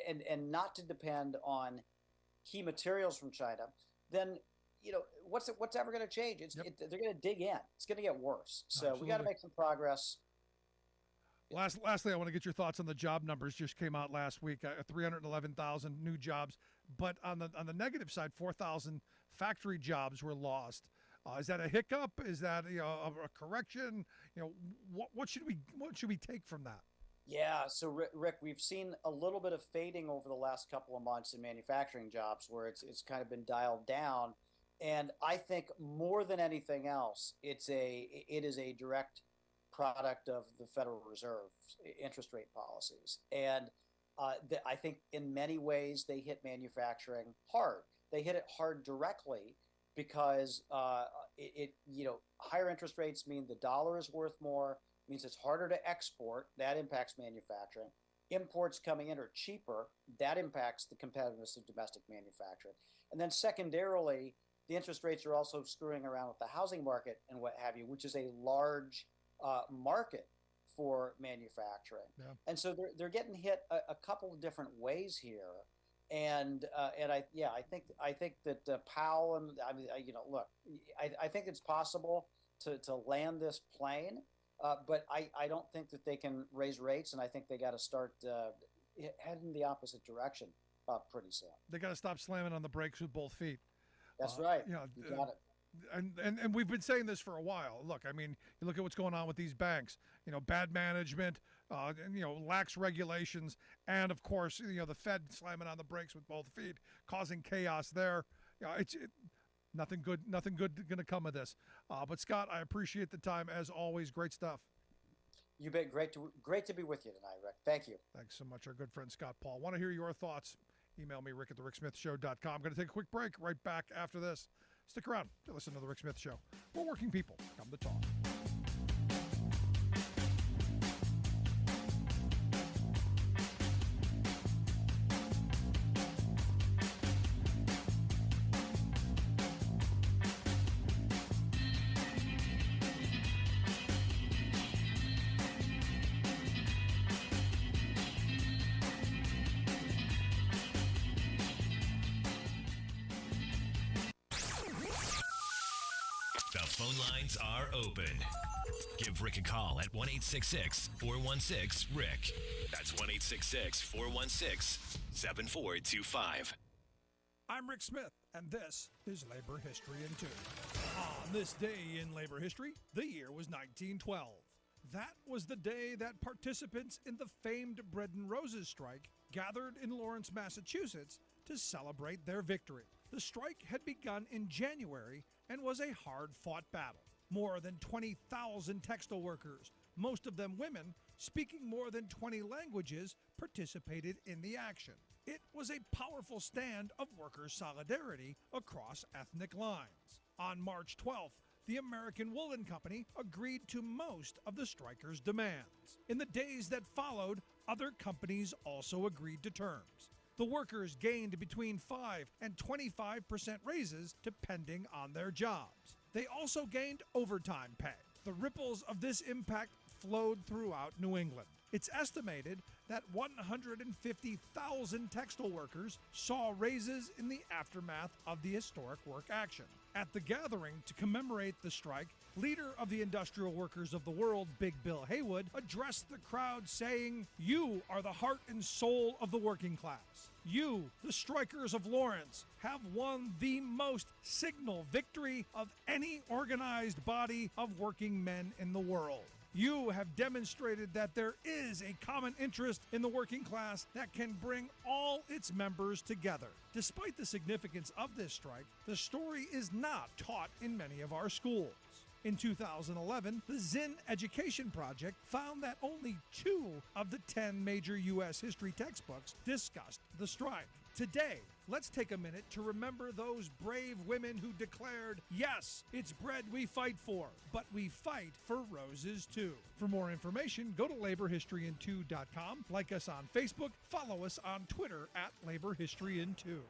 and not to depend on key materials from China, then what's ever going to change? They're going to dig in. It's going to get worse. So Absolutely. We got to make some progress. Lastly, I want to get your thoughts on the job numbers. Just came out last week, 311,000 new jobs. But on the negative side, 4,000 factory jobs were lost. Is that a hiccup? Is that a correction? What should we take from that? Yeah, so Rick, we've seen a little bit of fading over the last couple of months in manufacturing jobs, where it's kind of been dialed down, and I think more than anything else, it is a direct product of the Federal Reserve's interest rate policies, and I think in many ways they hit manufacturing hard. They hit it hard directly because higher interest rates mean the dollar is worth more, means it's harder to export. That impacts manufacturing. Imports coming in are cheaper. That impacts the competitiveness of domestic manufacturing. And then secondarily, the interest rates are also screwing around with the housing market and what have you, which is a large market for manufacturing. Yeah. And so they're getting hit a couple of different ways here. And I think that Powell and I think it's possible to land this plane, but I don't think that they can raise rates, and I think they got to start heading the opposite direction pretty soon. They got to stop slamming on the brakes with both feet. That's right. You got it. And we've been saying this for a while. Look, I mean, you look at what's going on with these banks. Bad management, lax regulations, and of course, the Fed slamming on the brakes with both feet, causing chaos there. Nothing good going to come of this. But Scott, I appreciate the time as always. Great stuff. You bet. Great to be with you tonight, Rick. Thank you. Thanks so much, our good friend Scott Paul. Want to hear your thoughts? Email me, Rick at thericksmithshow.com. I'm going to take a quick break. Right back after this. Stick around to listen to The Rick Smith Show, where working people come to talk. Phone lines are open. Give Rick a call at 1-866-416-RICK. That's 1-866-416-7425. I'm Rick Smith, and this is Labor History in 2. On this day in labor history, the year was 1912. That was the day that participants in the famed Bread and Roses strike gathered in Lawrence, Massachusetts to celebrate their victory. The strike had begun in January and was a hard-fought battle. More than 20,000 textile workers, most of them women, speaking more than 20 languages, participated in the action. It was a powerful stand of workers' solidarity across ethnic lines. On March 12th, the American Woolen Company agreed to most of the strikers' demands. In the days that followed, other companies also agreed to terms. The workers gained between 5 and 25% raises depending on their jobs. They also gained overtime pay. The ripples of this impact flowed throughout New England. It's estimated that 150,000 textile workers saw raises in the aftermath of the historic work action. At the gathering to commemorate the strike, leader of the industrial workers of the world, Big Bill Haywood, addressed the crowd saying, "You are the heart and soul of the working class. You, the strikers of Lawrence, have won the most signal victory of any organized body of working men in the world. You have demonstrated that there is a common interest in the working class that can bring all its members together." Despite the significance of this strike, the story is not taught in many of our schools. In 2011, the Zinn Education Project found that only 2 of the 10 major U.S. history textbooks discussed the strike. Today, let's take a minute to remember those brave women who declared, "Yes, it's bread we fight for, but we fight for roses too." For more information, go to laborhistoryin2.com, like us on Facebook, follow us on Twitter at laborhistoryin2.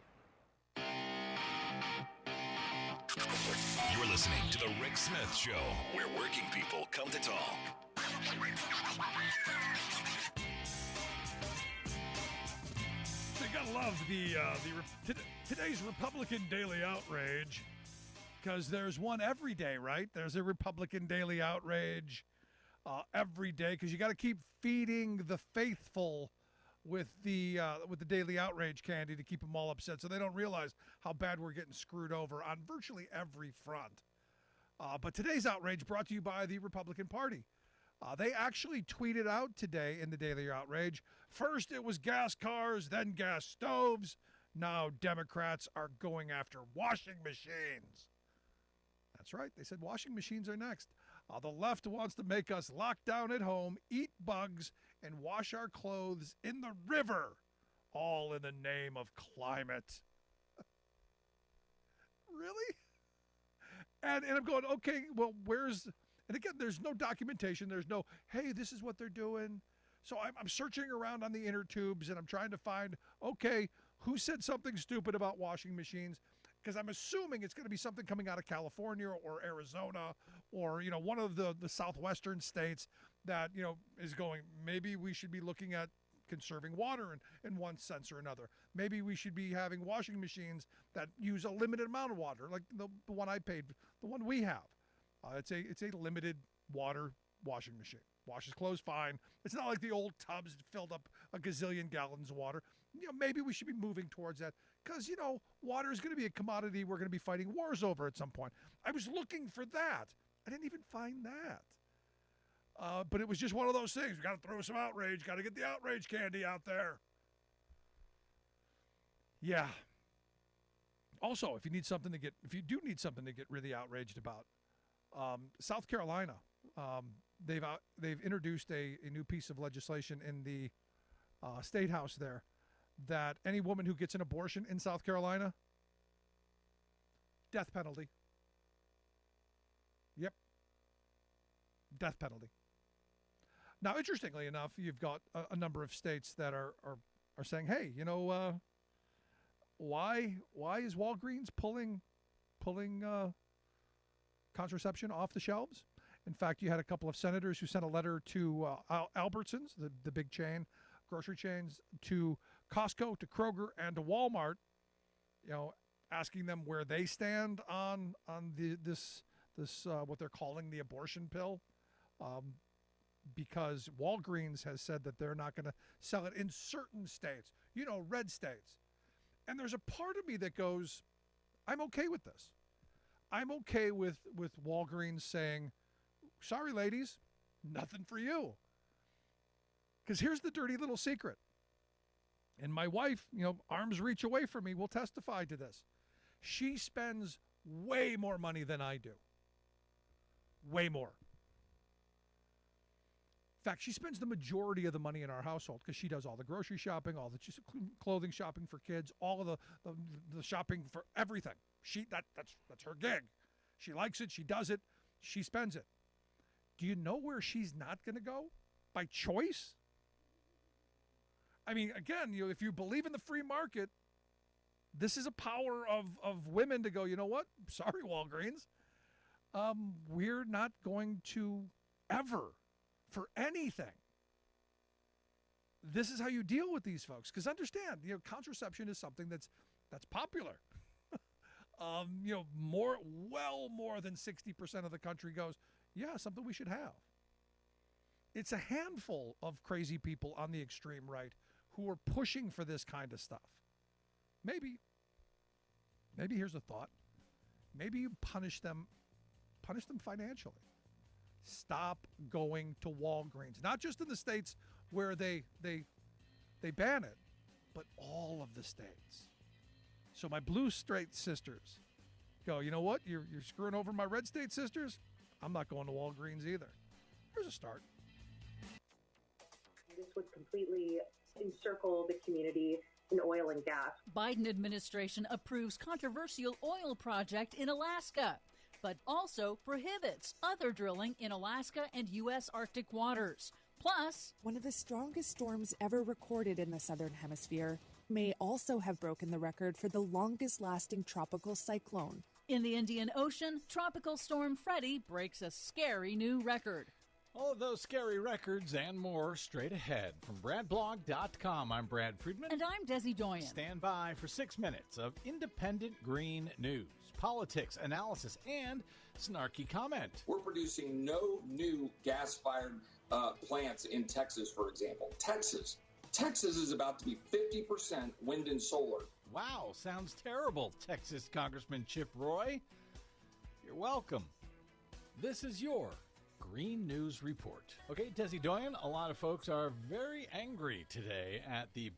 You're listening to The Rick Smith Show, where working people come to talk. You gotta love today's Republican Daily Outrage, because there's one every day, right? There's a Republican Daily Outrage every day, because you got to keep feeding the faithful with the Daily Outrage candy to keep them all upset, so they don't realize how bad we're getting screwed over on virtually every front. But today's outrage brought to you by the Republican Party. They actually tweeted out today in the Daily Outrage, first it was gas cars, then gas stoves. Now Democrats are going after washing machines. That's right. They said washing machines are next. The left wants to make us lock down at home, eat bugs, and wash our clothes in the river, all in the name of climate. Really? And I'm going, okay, well, and again, there's no documentation. There's no, hey, this is what they're doing. So I'm searching around on the inner tubes, and I'm trying to find, okay, who said something stupid about washing machines? Because I'm assuming it's going to be something coming out of California or Arizona or, one of the southwestern states that, is going, maybe we should be looking at conserving water in one sense or another. Maybe we should be having washing machines that use a limited amount of water, like the one I paid, the one we have. It's a limited water washing machine. Washes clothes fine. It's not like the old tubs that filled up a gazillion gallons of water. Maybe we should be moving towards that because, water is going to be a commodity we're going to be fighting wars over at some point. I was looking for that. I didn't even find that. But it was just one of those things. We got to throw some outrage. Got to get the outrage candy out there. Yeah. Also, if you do need something to get really outraged about, South Carolina, they've introduced a new piece of legislation in the state house there that any woman who gets an abortion in South Carolina, death penalty. Yep. Death penalty. Now, interestingly enough, you've got a number of states that are saying, hey, why is Walgreens pulling contraception off the shelves? In fact, you had a couple of senators who sent a letter to Albertsons, the big chain, grocery chains, to Costco, to Kroger, and to Walmart, asking them where they stand on this what they're calling the abortion pill, because Walgreens has said that they're not going to sell it in certain states, red states. And there's a part of me that goes, I'm okay with this. I'm okay with Walgreens saying, sorry, ladies, nothing for you. Because here's the dirty little secret. And my wife, arm's reach away from me, will testify to this. She spends way more money than I do. Way more. In fact, she spends the majority of the money in our household because she does all the grocery shopping, all the clothing shopping for kids, all of the shopping for everything. That's her gig. She likes it. She does it. She spends it. Do you know where she's not going to go? By choice? I mean, again, if you believe in the free market, this is a power of women to go, you know what? Sorry, Walgreens. We're not going to ever, for anything. This is how you deal with these folks. Because understand, contraception is something that's popular. Well more than 60% of the country goes, yeah, something we should have. It's a handful of crazy people on the extreme right who are pushing for this kind of stuff. Maybe here's a thought. Maybe you punish them financially. Stop going to Walgreens. Not just in the states where they ban it, but all of the states. So my blue state sisters go, you know what? You're screwing over my red state sisters? I'm not going to Walgreens either. Here's a start. This would completely encircle the community in oil and gas. Biden administration approves controversial oil project in Alaska, but also prohibits other drilling in Alaska and U.S. Arctic waters. Plus, one of the strongest storms ever recorded in the Southern Hemisphere may also have broken the record for the longest-lasting tropical cyclone. In the Indian Ocean, Tropical Storm Freddie breaks a scary new record. All of those scary records and more straight ahead. From BradBlog.com, I'm Brad Friedman. And I'm Desi Doyen. Stand by for 6 minutes of independent green news, politics, analysis, and snarky comment. We're producing no new gas-fired plants in Texas, for example. Texas is about to be 50% wind and solar. Wow, sounds terrible, Texas Congressman Chip Roy. You're welcome. This is your Green News Report. Okay, Desi Doyen, a lot of folks are very angry today at the